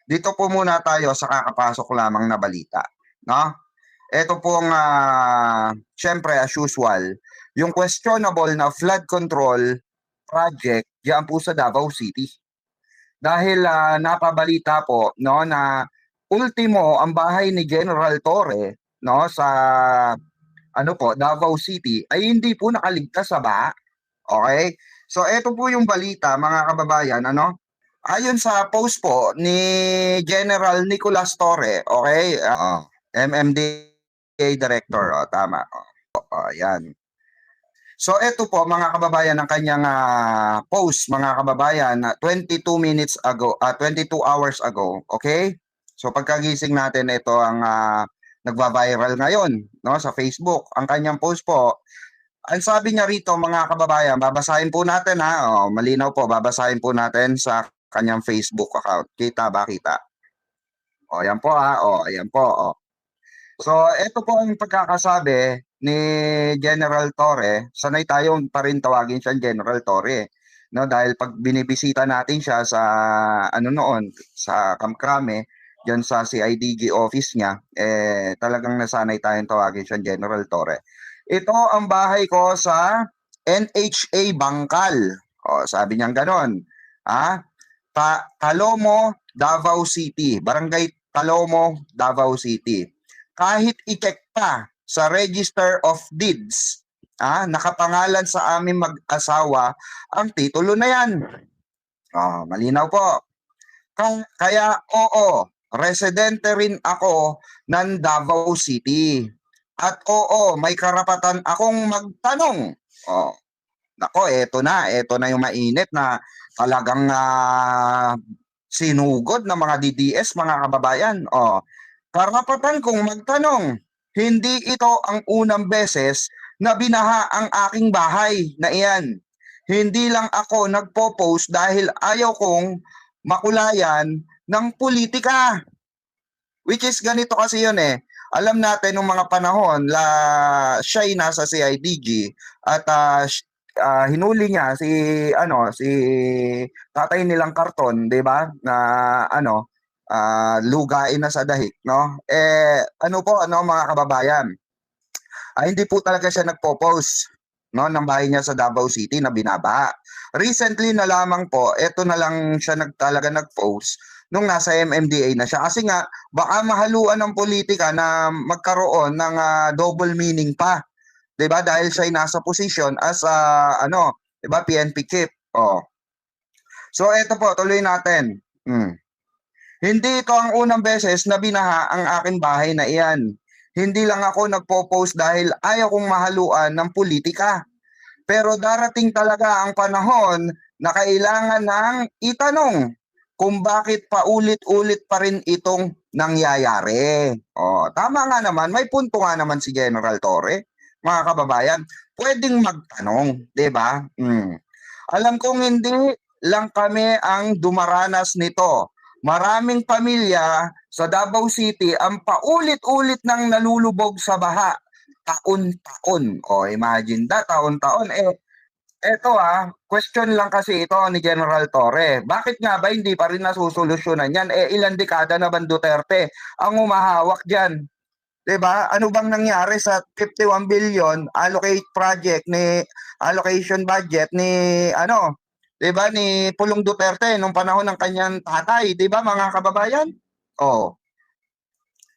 dito po muna tayo sa kakapasok lamang na balita, no? Ito pong syempre as usual, yung questionable na flood control project diyan po sa Davao City. Dahil napabalita po no na ultimo ang bahay ni General Torre no sa ano po Davao City ay hindi po nakaligtas sa baha. Okay? So ito po yung balita mga kababayan ano. Ayon sa post po ni General Nicolas Torre, okay? MMDA Director, tama. Ayan. So ito po mga kababayan ang kanyang post mga kababayan 22 minutes ago, 22 hours ago, okay? So pagkagising natin ito ang nagva-viral ngayon no sa Facebook. Ang kanyang post po, ang sabi niya rito mga kababayan, babasahin po natin malinaw po, babasahin po natin sa kanyang Facebook account. Kita ba kita? Ayan po ayan po. So, ito po ang pagkakasabi ni General Torre. Sanay tayo pa rin tawagin siya General Torre. No, dahil pag binibisita natin siya sa ano noon, sa Kamkrame, diyan sa CIDG office niya, talagang nasanay tayong tawagin siya General Torre. Ito ang bahay ko sa NHA Bangkal. Sabi niya gano'n. Talomo, Davao City. Barangay Talomo, Davao City. Kahit i-check pa sa Register of Deeds, nakapangalan sa aming mag-asawa ang titulo na yan. Malinaw po. Kaya oo, residente rin ako ng Davao City. At oo, may karapatan akong magtanong. Nako, eto na yung mainit na talagang sinugod ng mga DDS, mga kababayan. Karapatan kong magtanong, hindi ito ang unang beses na binaha ang aking bahay na iyan. Hindi lang ako nagpo-post dahil ayaw kong makulayan ng politika. Which is ganito kasi yun Alam natin nung mga panahon siya'y nasa CIDG at hinuli niya si tatay nilang Karton, 'di ba? Na lugain na sa dahik, no? Mga kababayan, hindi po talaga siya nagpo-post no ng bahay niya sa Davao City na binabaha. Recently na lamang po, eto na lang siya talaga nag-post nung nasa MMDA na siya kasi nga baka mahaluan ng politika na magkaroon ng double meaning pa. 'Di ba? Dahil siya ay nasa position as 'di ba, PNP chief. So eto po, tuloy natin. Hindi ito ang unang beses na binaha ang aking bahay na iyan. Hindi lang ako nagpo-post dahil ayaw kong mahaluan ng politika. Pero darating talaga ang panahon na kailangan ng itanong kung bakit paulit-ulit pa rin itong nangyayari. Tama nga naman, may punto nga naman si General Torre, mga kababayan. Pwedeng magtanong, 'di ba? Alam kong hindi lang kami ang dumaranas nito. Maraming pamilya sa Davao City ang paulit-ulit nang nalulubog sa baha. Taon-taon. Imagine taon-taon. Eto question lang kasi ito ni General Torre. Bakit nga ba hindi pa rin nasusolusyonan yan? Ilang dekada na ba Duterte ang umahawak dyan? 'Di ba? Ano bang nangyari sa 51 billion allocation budget ni 'di ba ni Pulong Duterte nung panahon ng kanyang tatay, 'di ba mga kababayan?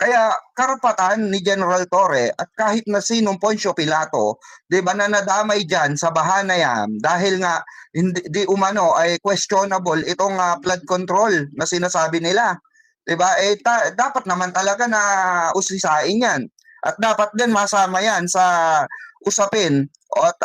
Kaya karapatan ni General Torre at kahit na sinong Poncio Pilato, 'di ba na nadamay diyan sa baha na yan dahil nga hindi umano ay questionable itong flood control na sinasabi nila. 'Di ba? Dapat naman talaga na usisain 'yan. At dapat din masama 'yan sa usapin at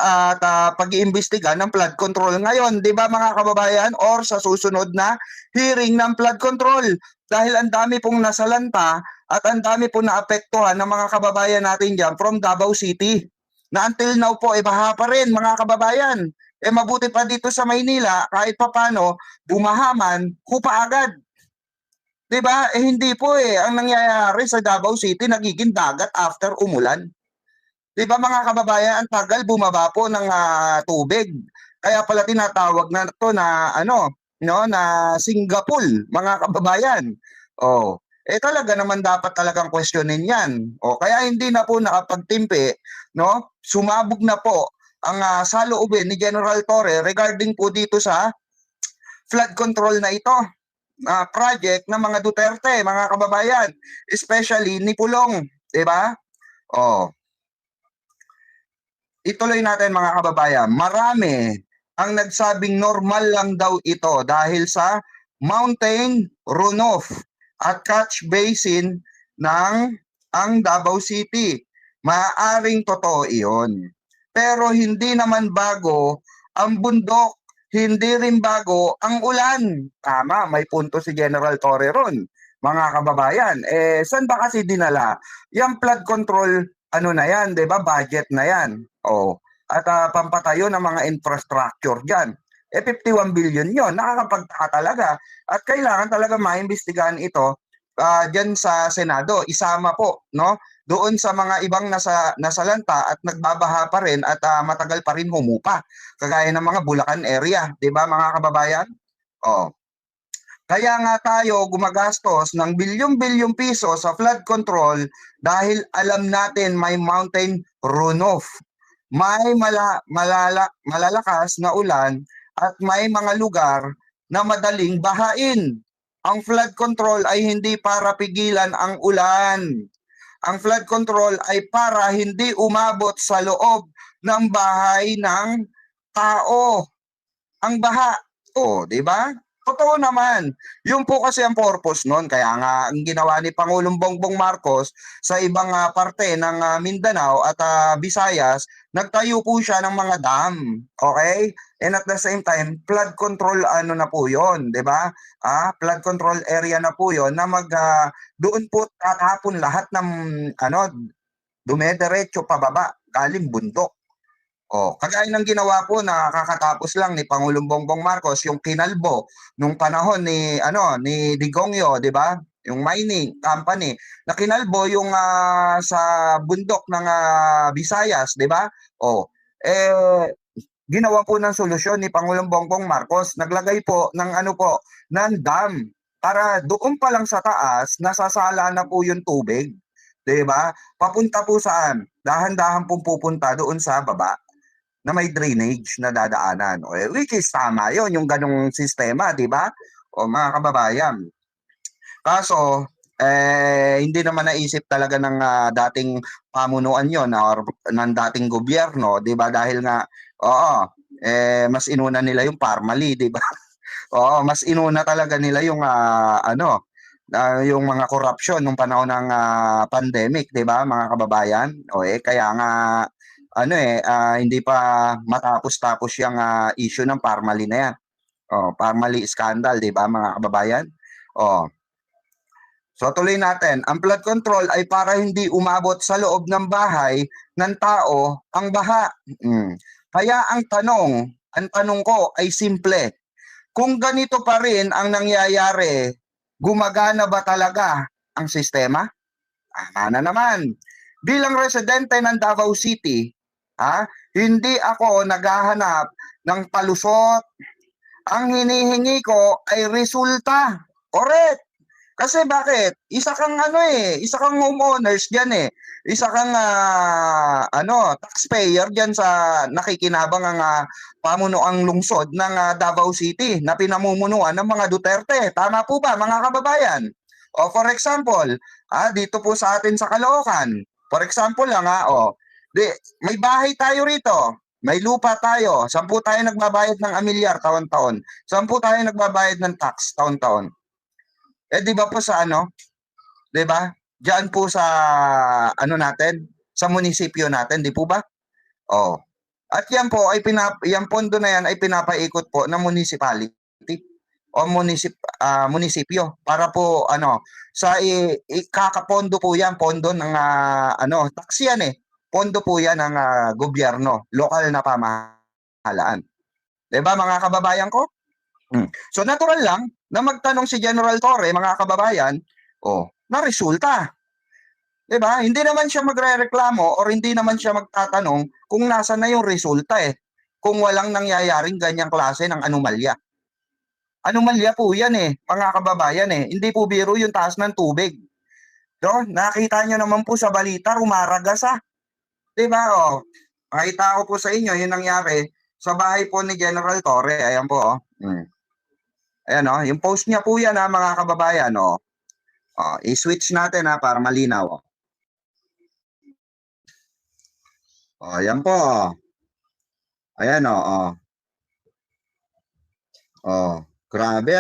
pag-iimbestiga ng flood control ngayon, 'di ba mga kababayan, or sa susunod na hearing ng flood control dahil ang dami pong nasalanta at ang dami pong naapektuhan ng mga kababayan natin diyan from Davao City na until now po baha pa rin mga kababayan. Mabuti pa dito sa Maynila kahit papano bumahaman, kupa agad. 'Di ba? Hindi po ang nangyayari sa Davao City nagiging dagat after umulan. 'Di ba mga kababayan, ang tagal bumaba po ng tubig. Kaya pala tinatawag na to na no, na Singapore, mga kababayan. Oh, talaga naman dapat talagang questionin 'yan. Kaya hindi na po nakapagtimpi, no? Sumabog na po ang saloobin ni General Torre regarding po dito sa flood control na ito. Project ng mga Duterte, mga kababayan, especially ni Pulong, 'di ba? Oh, ituloy natin mga kababayan. Marami ang nagsabing normal lang daw ito dahil sa mountain runoff at catch basin ng ang Davao City. Maaaring totoo iyon. Pero hindi naman bago ang bundok, hindi rin bago ang ulan. Tama, may punto si General Torre ron, mga kababayan. Saan ba kasi dinala? Yung flood control, ano na yan, 'di ba? Budget na yan. At pampatayo ng mga infrastructure diyan. 51 billion 'yon. Nakakapagtaka talaga. At kailangan talaga maimbestigahan ito diyan sa Senado. Isama po, no? Doon sa mga ibang nasalanta at nagbabaha pa rin at matagal pa rin humupa. Kagaya ng mga Bulacan area, 'di ba mga kababayan? Oh. Kaya nga tayo gumagastos ng bilyong-bilyong piso sa flood control dahil alam natin may mountain runoff, may malalakas na ulan at may mga lugar na madaling bahain. Ang flood control ay hindi para pigilan ang ulan. Ang flood control ay para hindi umabot sa loob ng bahay ng tao ang baha. Di ba? Totoo naman. Yun po kasi ang purpose nun. Kaya nga, ang ginawa ni Pangulong Bongbong Marcos sa ibang parte ng Mindanao at Visayas, nagtayo po siya ng mga dam. Okay? And at the same time, flood control ano na po yun, di ba? Flood control area na po yun na doon po tatapon lahat ng dumediretso pababa, galing bundok. Kagaya ng ginawa po na kakatapos lang ni Pangulong Bongbong Marcos, yung kinalbo nung panahon ni Digongyo, 'di ba? Yung mining company na kinalbo yung sa bundok ng Visayas, 'di ba? Ginawa po ng solusyon ni Pangulong Bongbong Marcos, naglagay po ng ng dam para doon pa lang sa taas nasasala na po yung tubig, 'di ba? Papunta po saan? Dahan-dahan pong pupunta doon sa baba na may drainage na dadaanan. Which is tama yun, yung ganong sistema, di ba? Mga kababayan. Kaso, hindi naman naisip talaga ng dating pamunuan yon or ng dating gobyerno, di ba? Dahil nga, mas inuna nila yung Parmali, di ba? Mas inuna talaga nila yung yung mga corruption nung panahon ng pandemic, 'di ba, mga kababayan? Kaya nga hindi pa matapos-tapos yung issue ng Parmali na yan. Parmali scandal, 'di ba, mga kababayan? So tuloy natin, ang flood control ay para hindi umabot sa loob ng bahay ng tao ang baha. Kaya ang tanong ko ay simple. Kung ganito pa rin ang nangyayari, gumagana ba talaga ang sistema? Na naman. Bilang residente ng Davao City, hindi ako naghahanap ng palusot. Ang hinihingi ko ay resulta. Correct. Kasi bakit? Isa kang isa kang homeowners diyan Isa kang taxpayer diyan sa nakikinabang ang pamunuang lungsod ng Davao City na pinamumunuan ng mga Duterte. Tama po ba, mga kababayan? For example, dito po sa atin sa Caloocan. For example lang may bahay tayo rito. May lupa tayo. 10 tayo nagbabayad ng amilyar taon-taon. 10 tayo nagbabayad ng tax taon-taon. Di ba po sa di ba? Diyan po sa natin, sa munisipyo natin, di po ba? At yan po ay yung pondo na yan ay pinapaikot po ng municipality o munisipyo para po sa ikakapondo po yan, pondo ng tax yan pondo po yan ng gobyerno, lokal na pamahalaan. 'Di ba, mga kababayan ko? So natural lang na magtanong si General Torre, mga kababayan, na resulta. 'Di ba? Hindi naman siya magrereklamo or hindi naman siya magtatanong kung nasaan na yung resulta kung walang nangyayaring ganyang klase ng anomalya. Anomalya po yan mga kababayan Hindi po biro yung taas ng tubig. No? Nakita nyo naman po sa balita, rumaragas Diba? Pakita ko po sa inyo yung nangyari sa bahay po ni General Torre. Ayan po. Ayan yung post niya po yan mga kababayan. I-switch natin para malinaw. Ayan po. Ayan grabe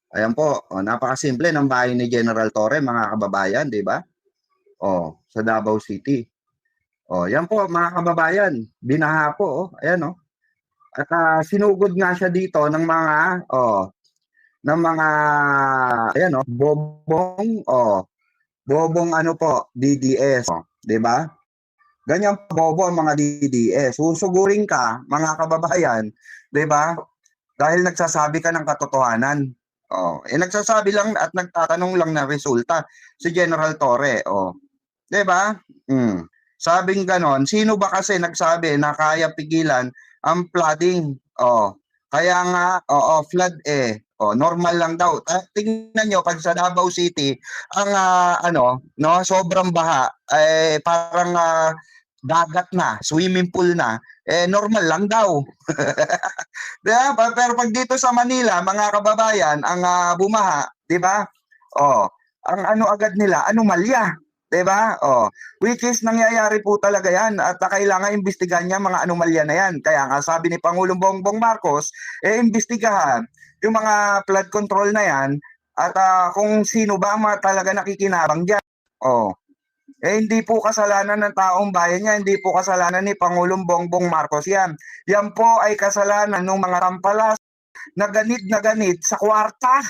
Ayan po, napakasimple ng bahay ni General Torre, mga kababayan, di ba? Sa Davao City. Yan po, mga kababayan, binaha po, ayan At sinugod nga siya dito ng mga ayan bobong DDS, di ba? Ganyan bobo ang mga DDS. Susugurin ka, mga kababayan, di ba? Dahil nagsasabi ka ng katotohanan. Nagsasabi lang at nagtatanong lang ng resulta si General Torre. 'Di ba? Sabing ganon, sino ba kasi nagsabi na kaya pigilan ang flooding? Kaya nga flood normal lang daw. Tingnan niyo pag sa Davao City, ang sobrang baha parang dagat na, swimming pool na, normal lang daw. Diba? Pero pag dito sa Manila, mga kababayan, ang bumaha, 'di ba? Ang agad nila, anomalya, 'di ba? Which is nangyayari po talaga 'yan at kailangan imbestigahan niya mga anomalya na 'yan. Kaya nga sabi ni Pangulong Bongbong Marcos, imbestigahan yung mga flood control na 'yan at kung sino ba talaga nakikinabang diyan. Hindi po kasalanan ng taong bayan niya, hindi po kasalanan ni Pangulong Bongbong Marcos yan. Yan po ay kasalanan ng mga tampalas na ganit sa kwarta.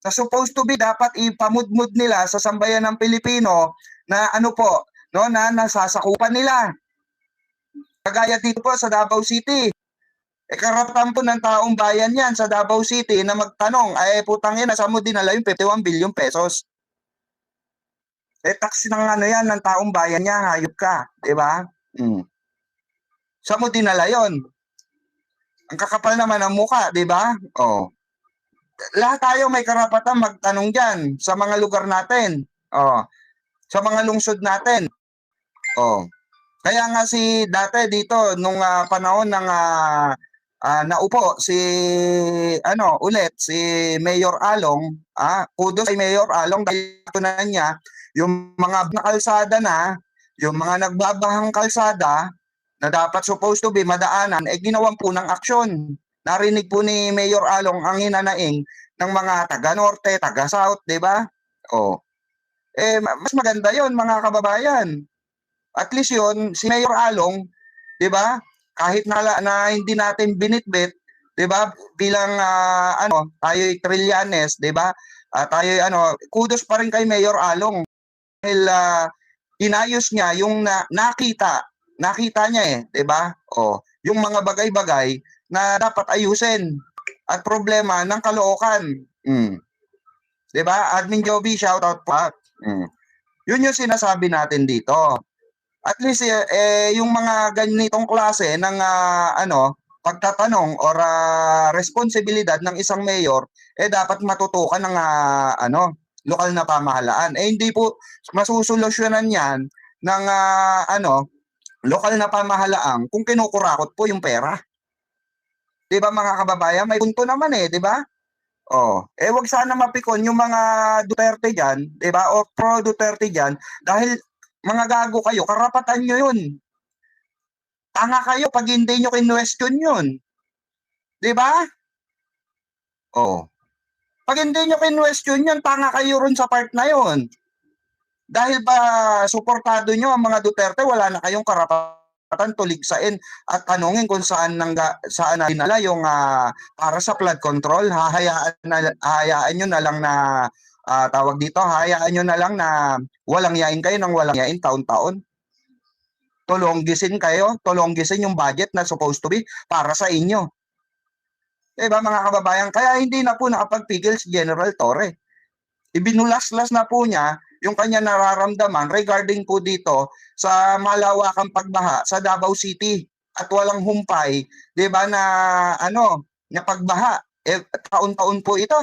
Na supposed to be dapat ipamudmud nila sa sambayan ng Pilipino na na nasasakupan nila. Kagaya dito po sa Davao City. Karapatan po ng taong bayan yan sa Davao City na magtanong, putang ina, saan mo dinala yung 51 billion pesos? Tax ng yan ng taong bayan niya, hayop ka, 'di ba? Saan mo dinala 'yon? Ang kakapal naman ng mukha, 'di ba? Lahat tayo may karapatan magtanong diyan sa mga lugar natin. Sa mga lungsod natin. Kaya nga dati dito nung panahon ng naupo si si Mayor Along, kudos kay Mayor Along dahil tunan niya yung mga kalsada na, yung mga nagbabahang kalsada na dapat supposed to be madaanan, ginawan po ng aksyon. Narinig po ni Mayor Along ang hinanaing ng mga taga-norte, taga-south, di ba? Mas maganda yon mga kababayan. At least yun, si Mayor Along, di ba? Kahit na hindi natin binitbit, di ba? Bilang tayo'y Trillanes, di ba? Tayo'y kudos pa rin kay Mayor Along. Dahil inayos niya yung nakita niya 'di ba? Yung mga bagay-bagay na dapat ayusin at problema ng Caloocan. 'Di ba? Admin Joby, shout out po. Yun yung sinasabi natin dito. At least yung mga ganitong klase ng pagtatanong or responsibilidad ng isang mayor dapat matutukan ng lokal na pamahalaan. Hindi po masusolusyonan yan ng lokal na pamahalaan kung kinukurakot po yung pera. 'Di ba mga kababayan? May punto naman di ba? Wag sana mapikon yung mga Duterte diyan, 'di ba? O pro Duterte diyan dahil mga gago kayo, karapatan nyo yun. Tanga kayo pag hindi nyo kinwestiyon yun. 'Di ba? Pag hindi nyo kinwestiyon yun, tanga kayo ron sa part na yun. Dahil ba suportado nyo ang mga Duterte, wala na kayong karapatan tuligsain at tanungin kung saan dinala yung para sa flood control. Hahayaan nyo na lang na tawag dito, hayaan nyo na lang na walang yain kayo ng walang yain taon-taon. Tulonggisin yung budget na supposed to be para sa inyo. Diba mga kababayan? Kaya hindi na po nakapagpigil si General Torre. Ibinulaslas na po niya yung kanya nararamdaman regarding po dito sa malawakang pagbaha sa Davao City at walang humpay, 'di ba, na na pagbaha. Taon-taon po ito.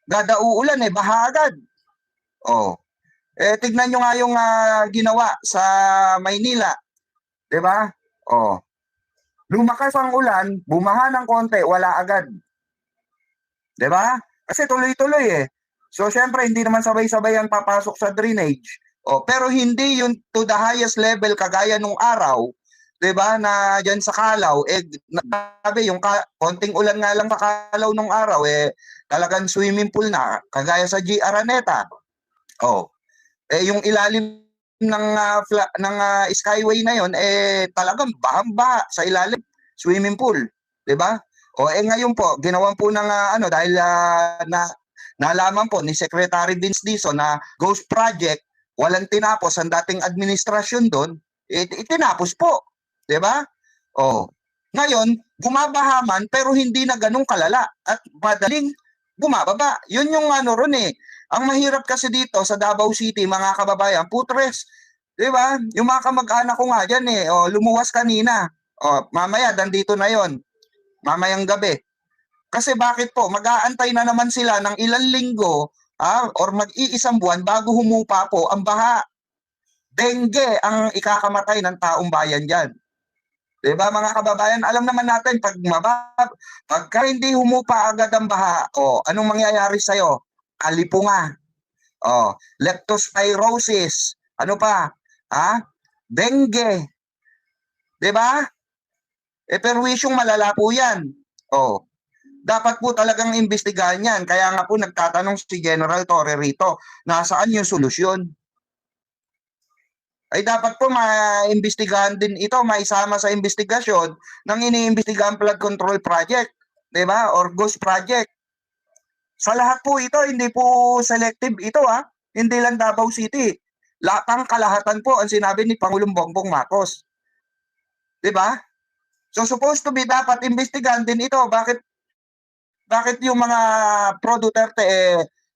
Gada uulan baha agad. Oh. Tignan nyo nga yung ginawa sa Maynila, 'di ba? Oh. Lumakas ang ulan, bumaha ng konti, wala agad. 'Di ba? Kasi tuloy-tuloy So syempre hindi naman sabay-sabay ang papasok sa drainage. Pero hindi yung to the highest level kagaya nung araw, 'di ba, na diyan sa Calao sabi yung konting ulan nga lang sa Calao nung araw talagang swimming pool na kagaya sa G. Araneta. Yung ilalim ng skyway na yon talagang bahang-baha sa ilalim swimming pool, 'di ba? Ngayon po ginawan po ng dahil nalaman po ni Secretary Vince Dizon na ghost project, walang tinapos ang dating administrasyon doon, itinapos po, 'di ba? Ngayon, bumabaha man pero hindi na ganun kalala at madaling bumababa. Yun yung ron Ang mahirap kasi dito sa Davao City, mga kababayan, putres. 'Di ba? Yung mga kamag-anak ko nga diyan lumuwas kanina. Mamaya nandito na 'yon. Mamayang gabi. Kasi bakit po? Mag-aantay na naman sila ng ilang linggo or mag-iisang buwan bago humupa po ang baha. Dengue ang ikakamatay ng taong bayan diyan. 'Di ba, mga kababayan? Alam naman natin pagka hindi humupa agad ang baha, anong mangyayari sa'yo? Alipunga. Leptospirosis. Ano pa? Dengue. 'Di ba? Perwisyong malala po 'yan. Dapat po talagang imbestigahan 'yan. Kaya nga po nagtatanong si General Torre rito, nasaan yung solusyon? Ay dapat po maimbestigahan din ito, maisama sa investigasyon ng iniimbestigahan flood control project, 'di ba? Or ghost project. Sa lahat po ito, hindi po selective ito Hindi lang Davao City. Lahat kalahatan po ang sinabi ni Pangulong Bongbong Marcos. 'Di ba? So supposed to be dapat imbestigahan din ito. Bakit yung mga pro Duterte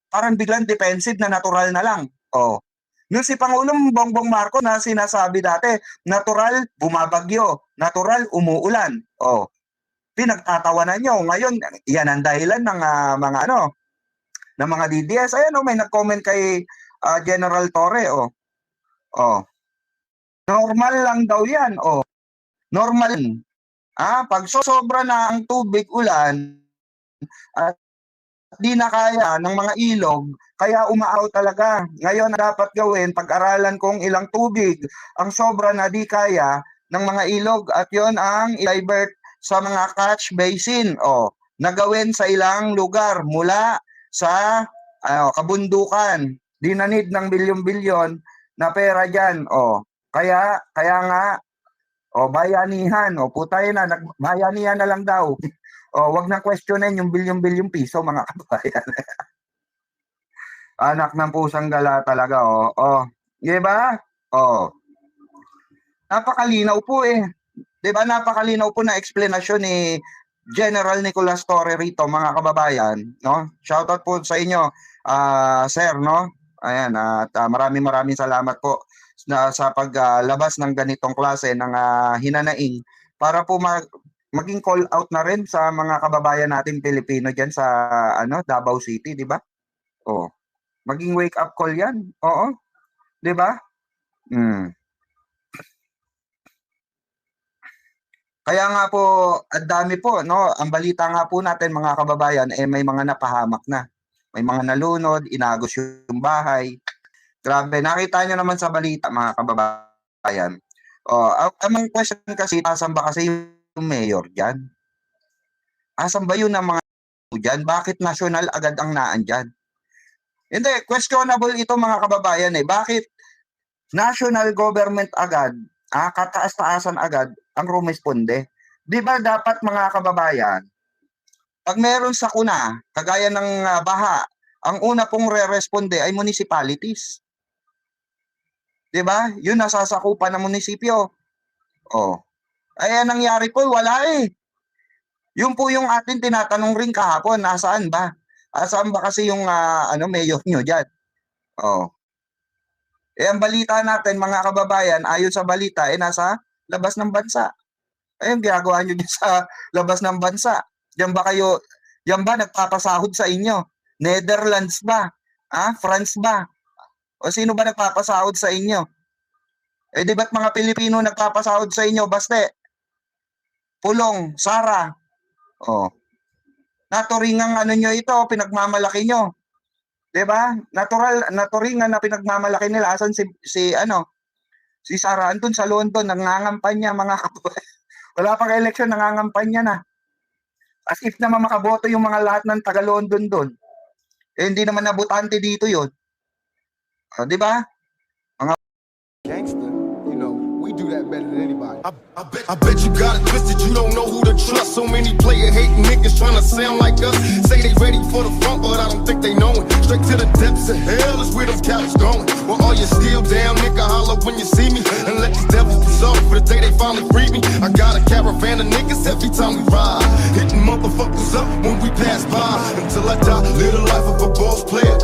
parang biglang defensive na natural na lang? Yung si Pangulong Bongbong Marcos na sinasabi dati, natural bumabagyo, natural umuulan. Pinagtatawanan nyo. Ngayon, yan ang dahilan ng ng mga DDS. Ayan may nag-comment kay General Torre. Normal lang daw yan. Normal. Pag sobra na ang tubig ulan at di na kaya ng mga ilog, kaya umaaw talaga. Ngayon dapat gawin, pag-aralan kung ilang tubig ang sobra na di kaya ng mga ilog at yon ang i-divert sa mga catch basin nagawin sa ilang lugar mula sa kabundukan. Di na need ng bilyon-bilyon na pera dyan. Kaya nga bayanihan. Putay na, bayanihan na lang daw. Wag nang questionin yung bilyon-bilyong piso, mga kabayan. Anak ng pusang gala talaga, Di ba? Napakalinaw po 'Di ba? Napakalinaw po na explanation ni General Nicolas Torre rito, mga kababayan, no? Shoutout po sa inyo, sir, no? Ayan, at maraming salamat po sa paglabas ng ganitong klase ng hinanaing para po maging call out na rin sa mga kababayan natin Pilipino diyan sa Davao City, 'di ba? Maging wake up call 'yan. 'Di ba? Kaya nga po, ang dami po, no? Ang balita nga po natin, mga kababayan, may mga napahamak na. May mga nalunod, inagos yung bahay. Grabe, nakita nyo naman sa balita, mga kababayan. Ang question kasi, asan ba kasi yung mayor dyan? Asan ba yun ang mga dyan? Bakit national agad ang naan dyan? Hindi, questionable ito, mga kababayan Bakit national government agad, kataas-taasan agad ang rumesponde? Di ba dapat, mga kababayan, pag meron sakuna, kagaya ng baha, ang una pong re-responde ay municipalities. Di ba? Yun nasasakupan ng munisipyo. Ay nangyari po, wala Yun po yung atin tinatanong rin kahapon, nasaan ba? Saan ba kasi yung mayor nyo dyan? Eh, ang balita natin, mga kababayan, ayon sa balita, nasa labas ng bansa. Eh, yung ginagawa nyo dyan sa labas ng bansa. Yan ba nagpapasahod sa inyo? Netherlands ba? France ba? O sino ba nagpapasahod sa inyo? Eh, di ba't mga Pilipino nagpapasahod sa inyo? Baste, Pulong, Sara. Oh. Naturingang ano nyo ito, pinagmamalaki nyo. 'Di ba? Naturingan na pinagmamalaki nila. Asan si Sara andun sa London, nangangampanya mga kababayan. Wala pang election, nangangampanya na. As if naman makaboto yung mga lahat ng taga London doon. Eh, hindi naman nabutante dito 'yon. 'Di ba? Gangster, you know, we do that better than anybody. I bet you got it twisted, you don't know who to trust. So many player hating niggas trying to sound like us. Say they ready for the front, but I don't think they know it. Straight to the depths of hell is where them cowards going. Well, all you still down, nigga, holler when you see me. And let these devils be sorry for the day they finally free me. I got a caravan of niggas every time we ride. Hitting motherfuckers up when we pass by. Until I die, live the life of a boss player.